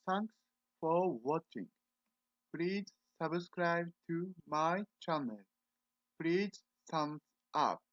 Thanks for watching. Please subscribe to my channel. Please thumbs up.